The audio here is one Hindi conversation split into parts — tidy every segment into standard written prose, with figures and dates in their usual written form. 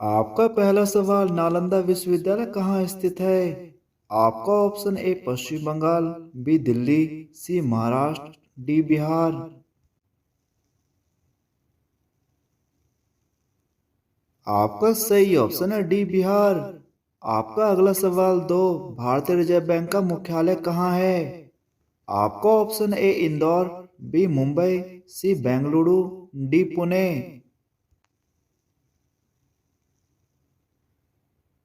आपका पहला सवाल नालंदा विश्वविद्यालय कहाँ स्थित है? आपका option A Paschim Bangal, B Delhi, C Maharashtra, D Bihar. आपका सही ऑप्शन है डी बिहार। आपका अगला सवाल दो, भारतीय रिजर्व बैंक का मुख्यालय कहाँ है? आपका option A Indore, B Mumbai, C Bengaluru, D Pune.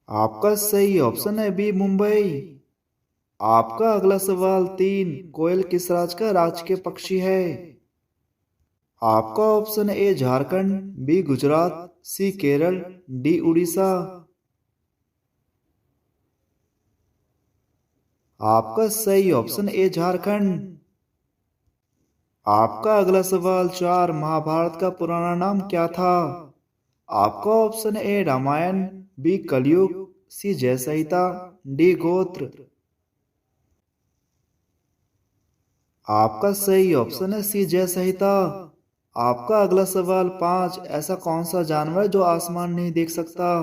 आपका सही ऑप्शन है बी मुंबई। आपका अगला सवाल तीन, कोयल किस राज्य का राजकीय पक्षी है? आपका option A Jharkhand, B Gujarat, C Kerala, D Orissa. आपका सही ऑप्शन ए झारखंड। आपका अगला सवाल चार, महाभारत का पुराना नाम क्या था? आपका ऑप्शन ए रामायण, बी कलयुग, सी जय संहिता, डी गोत्र। आपका सही ऑप्शन है सी जय संहिता। आपका अगला सवाल पांच, ऐसा कौन सा जानवर है जो आसमान नहीं देख सकता?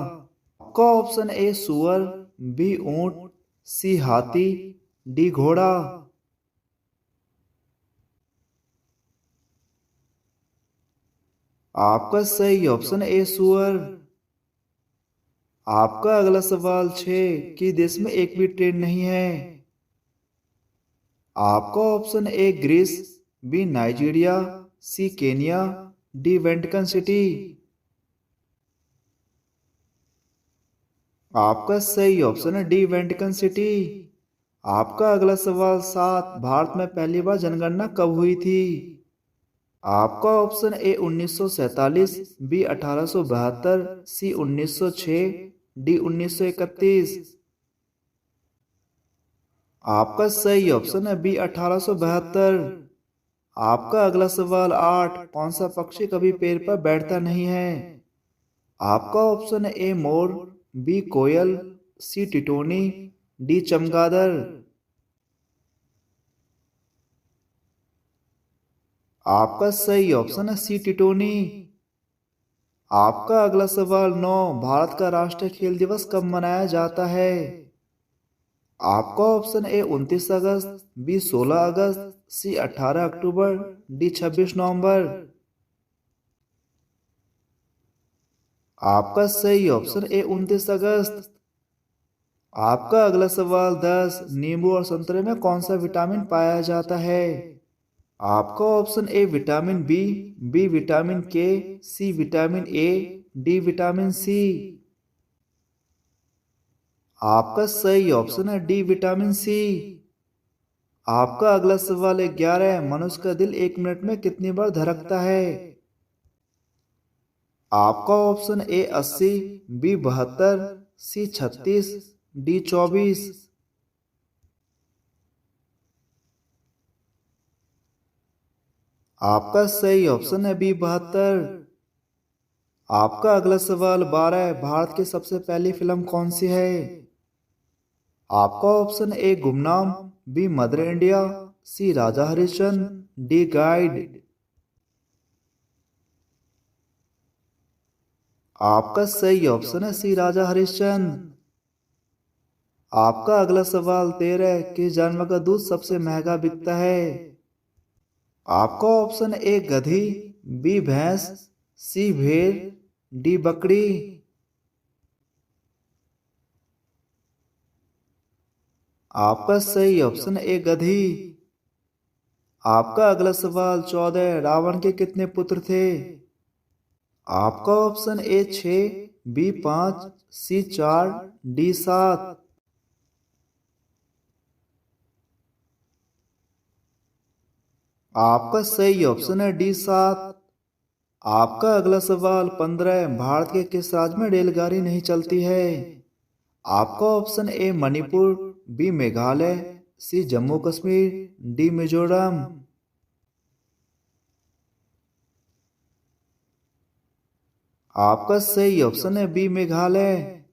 आपका ऑप्शन ए सुअर, बी ऊंट, सी हाथी, डी घोड़ा। आपका सही ऑप्शन ए सुअर। आपका अगला सवाल छह, कि देश में एक भी ट्रेन नहीं है? आपका option A Greece, B Nigeria, C Kenya, D Vatican City. आपका सही ऑप्शन है डी वेटिकन सिटी। आपका अगला सवाल सात, भारत में पहली बार जनगणना कब हुई थी? आपका option A 1947, B 1872, C 1906, D 1931। आपका सही ऑप्शन है बी 1872। आपका अगला सवाल आठ, कौन सा पक्षी कभी पेड़ पर बैठता नहीं है? आपका ऑप्शन है ए मोर, बी कोयल, सी टिटोनी, डी चमगादड़। आपका सही ऑप्शन है सी टिटोनी। आपका अगला सवाल नौ, भारत का राष्ट्रीय खेल दिवस कब मनाया जाता है? आपका ऑप्शन ए 29 अगस्त, बी 16 अगस्त, सी 18 अक्टूबर, डी 26 नवंबर। आपका सही ऑप्शन ए 29 अगस्त। आपका अगला सवाल दस, नींबू और संतरे में कौन सा विटामिन पाया जाता है? आपका option A vitamin B, B vitamin K, C vitamin A, D vitamin C. आपका सही ऑप्शन है डी विटामिन सी। आपका अगला सवाल है 11, मनुष्य का दिल एक मिनट में कितनी बार धड़कता है? आपका option A 80, B 72, C 36, D 24। आपका सही ऑप्शन है बी 72। आपका अगला सवाल 12, भारत की सबसे पहली फिल्म कौन सी है? आपका ऑप्शन ए गुमनाम, बी मदर इंडिया, सी राजा हरिश्चंद्र, डी गाइड। आपका सही ऑप्शन है सी राजा हरिश्चंद्र। आपका अगला सवाल 13, किस जानवर का दूध सबसे महंगा बिकता है? आपका ऑप्शन ए गधी, बी भैंस, सी भेड़, डी बकरी। आपका सही ऑप्शन ए गधी। आपका अगला सवाल 14, रावण के कितने पुत्र थे? आपका option A 6, B 5, C 4, D 7। आपका सही ऑप्शन है डी 7। आपका अगला सवाल 15, भारत के किस राज्य में रेलगाड़ी नहीं चलती है? आपका option A Manipur, B Meghalaya, C Jammu Kashmir, D Mizoram. आपका सही ऑप्शन है बी मेघालय।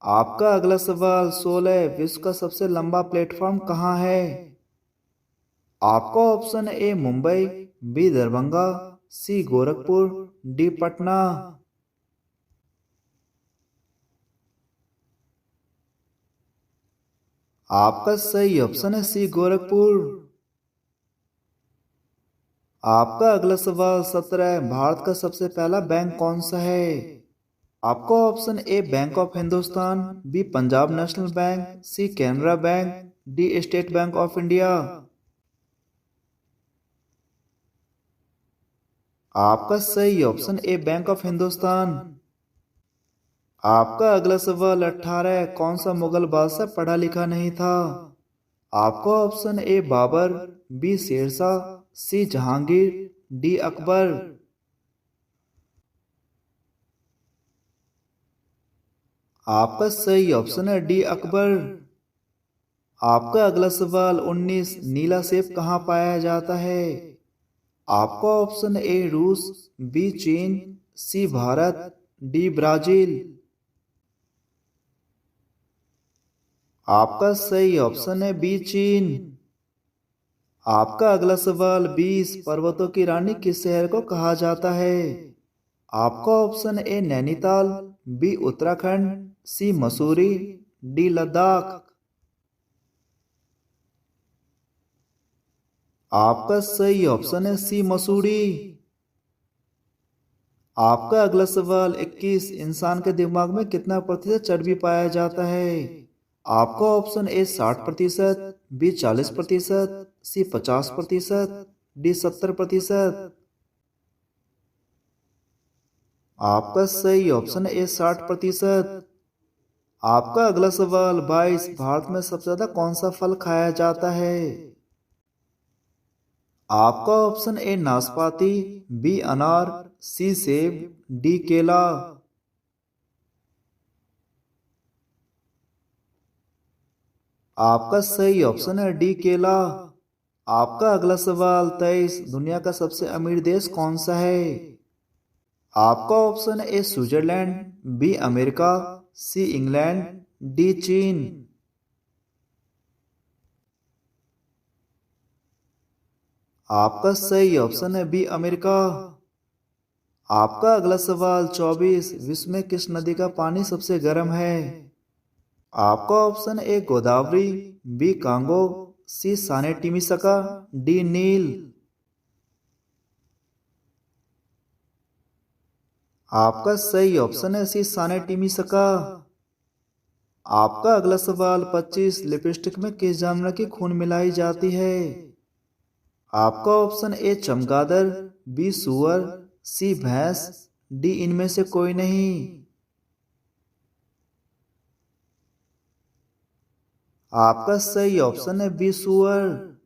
आपका अगला सवाल 16, विश्व का सबसे लंबा प्लेटफॉर्म कहाँ है? आपका option A Mumbai, B Darbhanga, C Gorakhpur, D Patna. आपका सही ऑप्शन है सी गोरखपुर। आपका अगला सवाल 17 है, भारत का सबसे पहला बैंक कौन सा है? आपका option A bank of Hindustan, B Punjab national bank, C Canara bank, D state bank of India. आपका सही option A bank of Hindustan. आपका अगला सवाल 18 है, कौन सा मुगल बादशाह पढ़ा लिखा नहीं था? आपका option A Babur, B Sher Shah, C Jahangir, D Akbar. आपका सही ऑप्शन है डी अकबर। आपका अगला सवाल 19, नीला सेब कहाँ पाया जाता है? आपका ऑप्शन ए रूस, बी चीन, सी भारत, डी ब्राजील। आपका सही ऑप्शन है बी चीन। आपका अगला सवाल 20, पर्वतों की रानी किस शहर को कहा जाता है? आपका option A Nainital, B Uttarakhand, C Mussoorie, D Ladakh. आपका सही ऑप्शन है सी मसूरी। आपका अगला सवाल 21, इंसान के दिमाग में कितना प्रतिशत चर्बी पाया जाता है? आपका option A 60%, B 40%, C 50%, D 70%। आपका सही ऑप्शन है ए 60%। आपका अगला सवाल 22, भारत में सबसे ज्यादा कौन सा फल खाया जाता है? आपका ऑप्शन ए नाशपाती, बी अनार, सी सेब, डी केला। आपका सही ऑप्शन है डी केला। आपका अगला सवाल 23, दुनिया का सबसे अमीर देश कौन सा है? आपका option A Switzerland, B America, C England, D चीन। आपका सही ऑप्शन है बी अमेरिका। आपका अगला सवाल 24, विश्व में किस नदी का पानी सबसे गर्म है? आपका option A Godavari, B Congo, C साने टिमिसका, डी नील। आपका सही ऑप्शन है सी साने टिमिसका। आपका अगला सवाल 25, लिपस्टिक में किस जानवर की खून मिलाई जाती है? आपका ऑप्शन ए चमगादड़, बी सुअर, सी भैंस, डी इनमें से कोई नहीं। आपका सही ऑप्शन है बी सुअर।